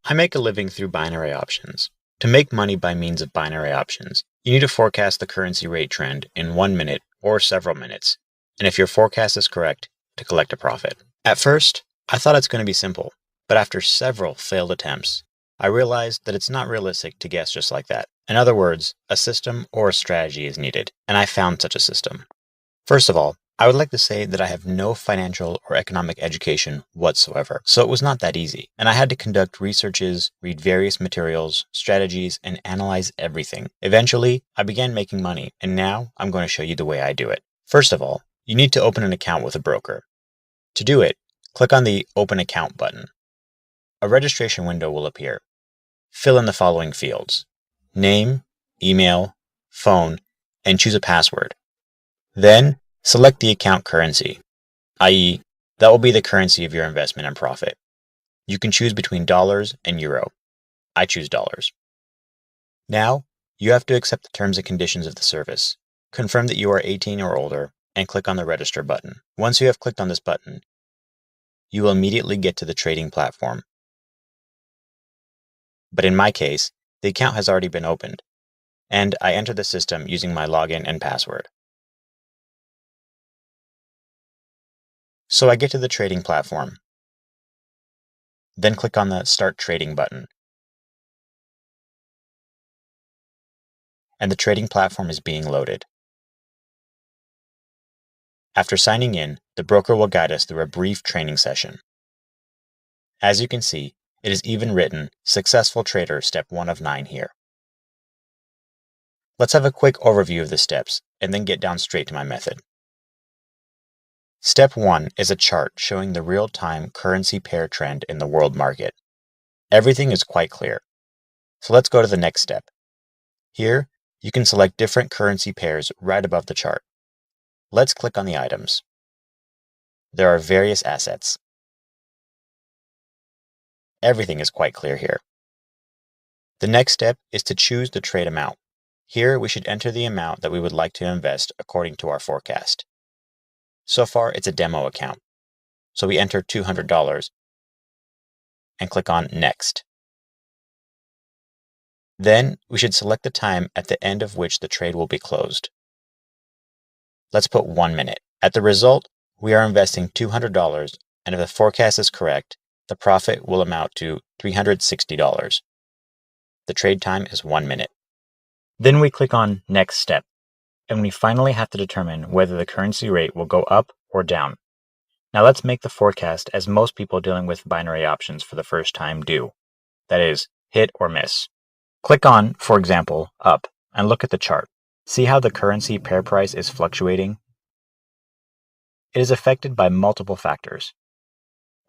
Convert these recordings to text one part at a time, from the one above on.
I make a living through binary options. To make money by means of binary options, you need to forecast the currency rate trend in 1 minute or several minutes, and if your forecast is correct, to collect a profit. At first, I thought it's going to be simple, but after several failed attempts, I realized that it's not realistic to guess just like that. In other words, a system or a strategy is needed, and I found such a system. First of all, I would like to say that I have no financial or economic education whatsoever, so it was not that easy, and I had to conduct researches, read various materials, strategies, and analyze everything. Eventually, I began making money, and now I'm going to show you the way I do it. First of all, you need to open an account with a broker. To do it, click on the Open Account button. A registration window will appear. Fill in the following fields: name, email, phone, and choose a password. Then, select the account currency, i.e., that will be the currency of your investment and profit. You can choose between dollars and euro. I choose dollars. Now, you have to accept the terms and conditions of the service. Confirm that you are 18 or older, and click on the Register button. Once you have clicked on this button, you will immediately get to the trading platform. But in my case, the account has already been opened, and I enter the system using my login and password. So I get to the trading platform. Then click on the Start Trading button. And the trading platform is being loaded. After signing in, the broker will guide us through a brief training session. As you can see, it is even written Successful Trader Step 1 of 9 here. Let's have a quick overview of the steps and then get down straight to my method. Step 1 is a chart showing the real-time currency pair trend in the world market. Everything is quite clear. So let's go to the next step. Here, you can select different currency pairs right above the chart. Let's click on the items. There are various assets. Everything is quite clear here. The next step is to choose the trade amount. Here, we should enter the amount that we would like to invest according to our forecast. So far, it's a demo account. So we enter $200 and click on Next. Then we should select the time at the end of which the trade will be closed. Let's put 1 minute. At the result, we are investing $200, and if the forecast is correct, the profit will amount to $360. The trade time is 1 minute. Then we click on Next Step, and we finally have to determine whether the currency rate will go up or down. Now let's make the forecast as most people dealing with binary options for the first time do. That is, hit or miss. Click on, for example, up, and look at the chart. See how the currency pair price is fluctuating? It is affected by multiple factors.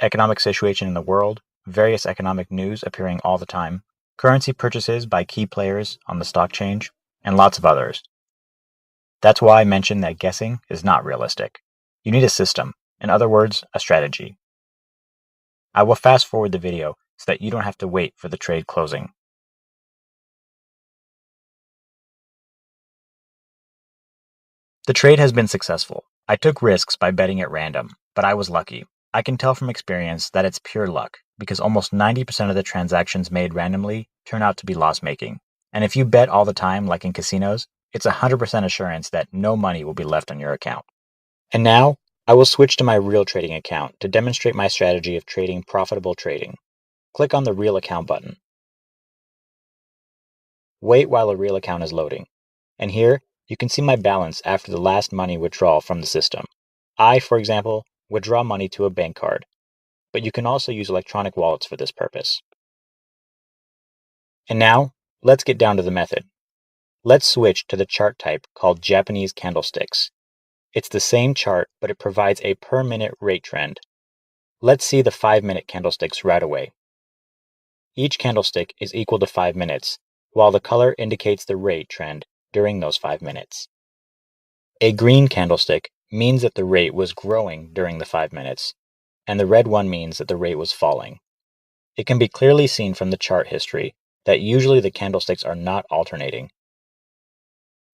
Economic situation in the world, various economic news appearing all the time, currency purchases by key players on the stock change, and lots of others. That's why I mentioned that guessing is not realistic. You need a system, in other words, a strategy. I will fast forward the video so that you don't have to wait for the trade closing. The trade has been successful. I took risks by betting at random, but I was lucky. I can tell from experience that it's pure luck, because almost 90% of the transactions made randomly turn out to be loss-making. And if you bet all the time, like in casinos, it's 100% assurance that no money will be left on your account. And now, I will switch to my real trading account to demonstrate my strategy of trading profitable trading. Click on the Real Account button. Wait while a real account is loading. And here, you can see my balance after the last money withdrawal from the system. I, for example, withdraw money to a bank card, but you can also use electronic wallets for this purpose. And now, let's get down to the method. Let's switch to the chart type called Japanese candlesticks. It's the same chart, but it provides a per-minute rate trend. Let's see the 5-minute candlesticks right away. Each candlestick is equal to 5 minutes, while the color indicates the rate trend during those 5 minutes. A green candlestick means that the rate was growing during the 5 minutes, and the red one means that the rate was falling. It can be clearly seen from the chart history that usually the candlesticks are not alternating.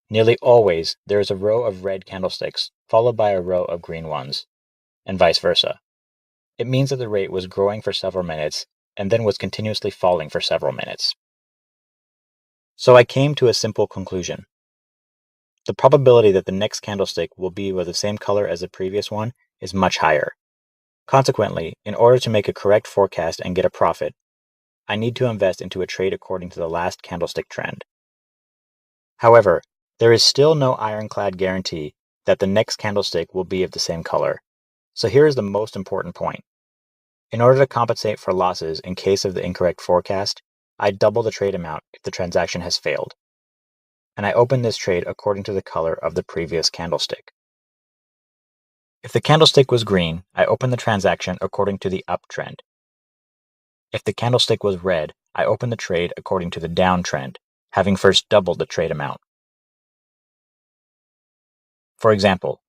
Nearly always, there is a row of red candlesticks followed by a row of green ones, and vice versa. It means that the rate was growing for several minutes and then was continuously falling for several minutes. So I came to a simple conclusion. The probability that the next candlestick will be with the same color as the previous one is much higher. Consequently, in order to make a correct forecast and get a profit, I need to invest into a trade according to the last candlestick trend. However, there is still no ironclad guarantee that the next candlestick will be of the same color. So here is the most important point. In order to compensate for losses in case of the incorrect forecast, I double the trade amount if the transaction has failed. And I open this trade according to the color of the previous candlestick. If the candlestick was green, I open the transaction according to the uptrend. If the candlestick was red, I open the trade according to the downtrend, having first doubled the trade amount. For example,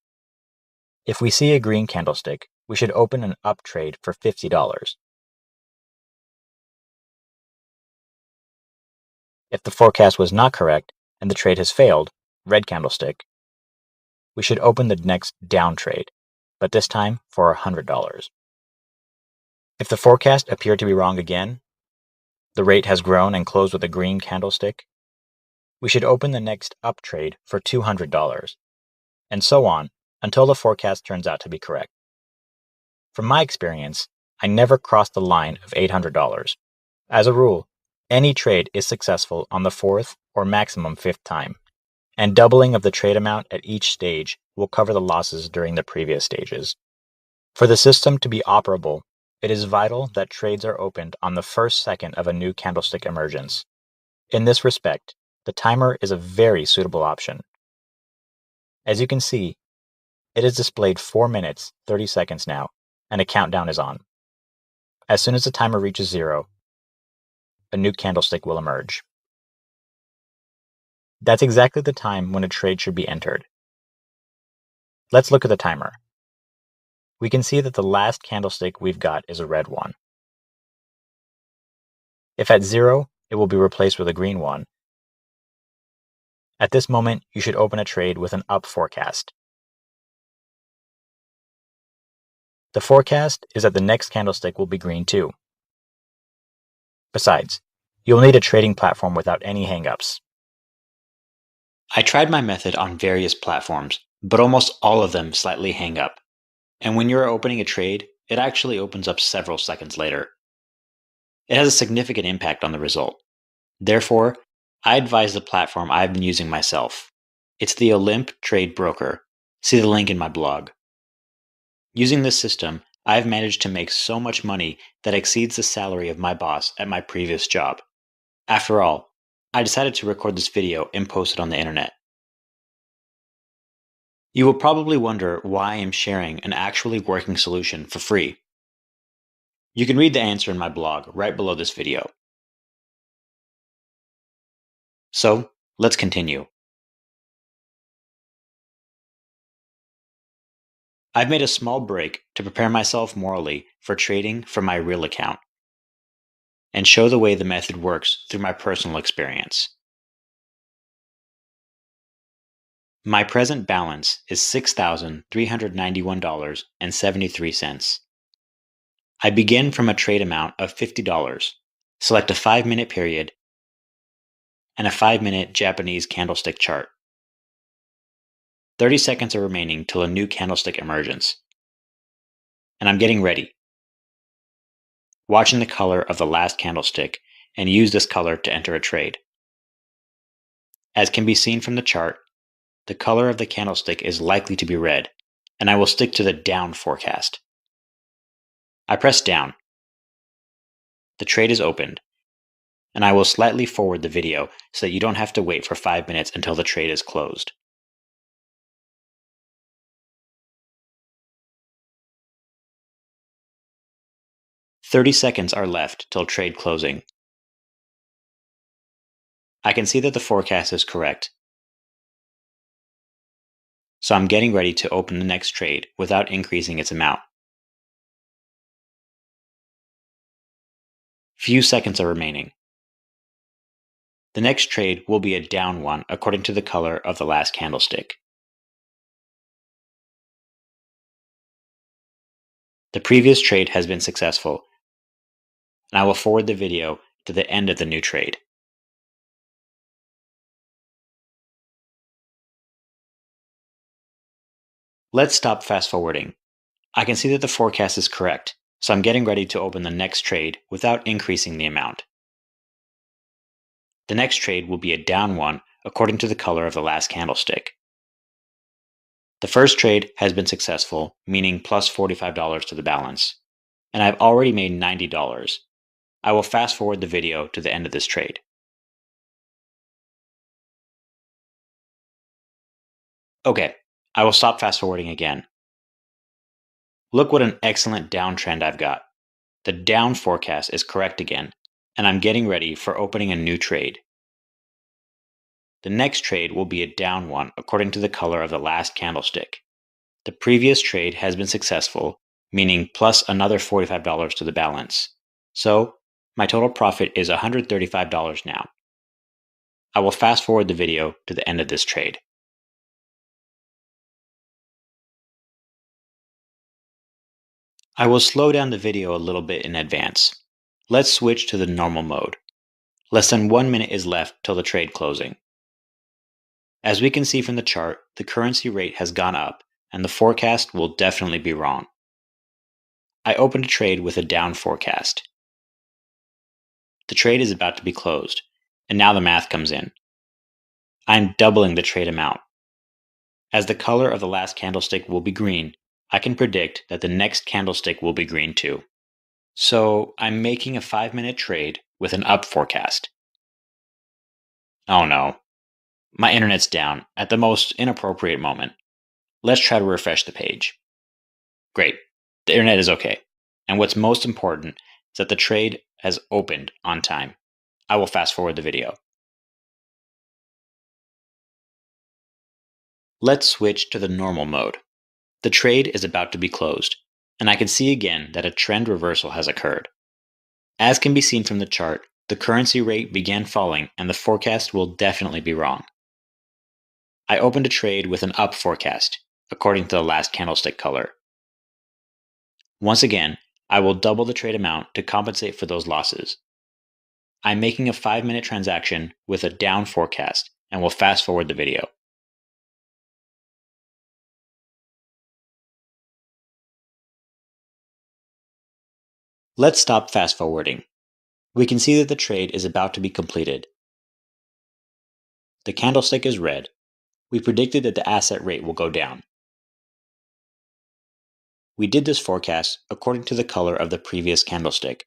if we see a green candlestick, we should open an up trade for $50. If the forecast was not correct and the trade has failed, red candlestick, we should open the next down trade, but this time for $100. If the forecast appeared to be wrong again, the rate has grown and closed with a green candlestick, we should open the next up trade for $200, and so on until the forecast turns out to be correct. From my experience, I never crossed the line of $800. As a rule, any trade is successful on the fourth or maximum fifth time, and doubling of the trade amount at each stage will cover the losses during the previous stages. For the system to be operable, it is vital that trades are opened on the first second of a new candlestick emergence. In this respect, the timer is a very suitable option. As you can see, it is displayed 4 minutes, 30 seconds now, and a countdown is on. As soon as the timer reaches 0, a new candlestick will emerge. That's exactly the time when a trade should be entered. Let's look at the timer. We can see that the last candlestick we've got is a red one. If at 0, it will be replaced with a green one. At this moment, you should open a trade with an up forecast. The forecast is that the next candlestick will be green too. Besides, you'll need a trading platform without any hangups. I tried my method on various platforms, but almost all of them slightly hang up. And when you're opening a trade, it actually opens up several seconds later. It has a significant impact on the result. Therefore, I advise the platform I've been using myself. It's the Olymp Trade broker. See the link in my blog. Using this system, I've managed to make so much money that exceeds the salary of my boss at my previous job. After all, I decided to record this video and post it on the internet. You will probably wonder why I am sharing an actually working solution for free. You can read the answer in my blog right below this video. So, let's continue. I've made a small break to prepare myself morally for trading from my real account and show the way the method works through my personal experience. My present balance is $6,391.73. I begin from a trade amount of $50, select a 5-minute period, and a 5-minute Japanese candlestick chart. 30 seconds are remaining till a new candlestick emergence. And I'm getting ready, watching the color of the last candlestick, and use this color to enter a trade. As can be seen from the chart, the color of the candlestick is likely to be red, and I will stick to the down forecast. I press down. The trade is opened, and I will slightly forward the video so that you don't have to wait for 5 minutes until the trade is closed. "30 seconds are left till trade closing. I can see that the forecast is correct, so I'm getting ready to open the next trade without increasing its amount. Few seconds are remaining. The next trade will be a down one according to the color of the last candlestick. The previous trade has been successful, and I will forward the video to the end of the new trade. Let's stop fast forwarding. I can see that the forecast is correct, so I'm getting ready to open the next trade without increasing the amount. The next trade will be a down one according to the color of the last candlestick. The first trade has been successful, meaning plus $45 to the balance, and I've already made $90. I will fast forward the video to the end of this trade. Okay, I will stop fast forwarding again. Look what an excellent downtrend I've got. The down forecast is correct again, and I'm getting ready for opening a new trade. The next trade will be a down one according to the color of the last candlestick. The previous trade has been successful, meaning plus another $45 to the balance. So, my total profit is $135 now. I will fast forward the video to the end of this trade. I will slow down the video a little bit in advance. Let's switch to the normal mode. Less than 1 minute is left till the trade closing. As we can see from the chart, the currency rate has gone up, and the forecast will definitely be wrong. I opened a trade with a down forecast. The trade is about to be closed, and now the math comes in. I'm doubling the trade amount. As the color of the last candlestick will be green, I can predict that the next candlestick will be green too. So I'm making a 5-minute trade with an up forecast. Oh no. My internet's down at the most inappropriate moment. Let's try to refresh the page. Great. The internet is okay. And what's most important is that the trade has opened on time. I will fast forward the video. Let's switch to the normal mode. The trade is about to be closed, and I can see again that a trend reversal has occurred. As can be seen from the chart, the currency rate began falling and the forecast will definitely be wrong. I opened a trade with an up forecast, according to the last candlestick color. Once again, I will double the trade amount to compensate for those losses. I'm making a 5-minute transaction with a down forecast and will fast forward the video. Let's stop fast forwarding. We can see that the trade is about to be completed. The candlestick is red. We predicted that the asset rate will go down. We did this forecast according to the color of the previous candlestick,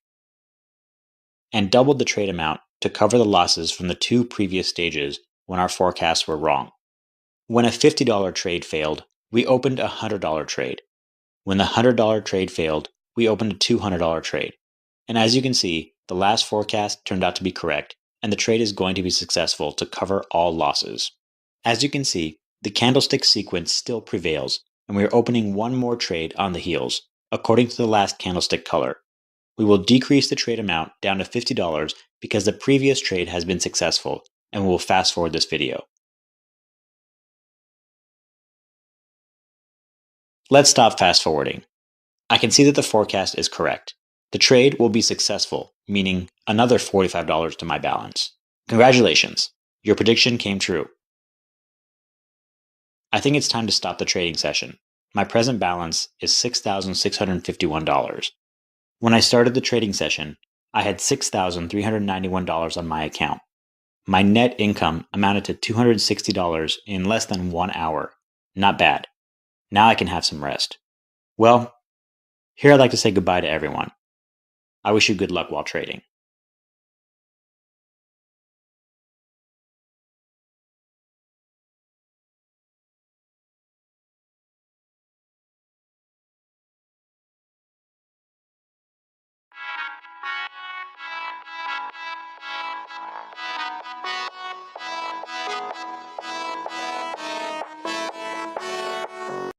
and doubled the trade amount to cover the losses from the 2 previous stages when our forecasts were wrong. When a $50 trade failed, we opened a $100 trade. When the $100 trade failed, we opened a $200 trade. And as you can see, the last forecast turned out to be correct, and the trade is going to be successful to cover all losses. As you can see, the candlestick sequence still prevails, and we are opening one more trade on the heels, according to the last candlestick color. We will decrease the trade amount down to $50 because the previous trade has been successful, and we will fast forward this video. Let's stop fast forwarding. I can see that the forecast is correct. The trade will be successful, meaning another $45 to my balance. Congratulations, your prediction came true. I think it's time to stop the trading session. My present balance is $6,651. When I started the trading session, I had $6,391 on my account. My net income amounted to $260 in less than 1 hour. Not bad. Now I can have some rest. Well, here I'd like to say goodbye to everyone. I wish you good luck while trading.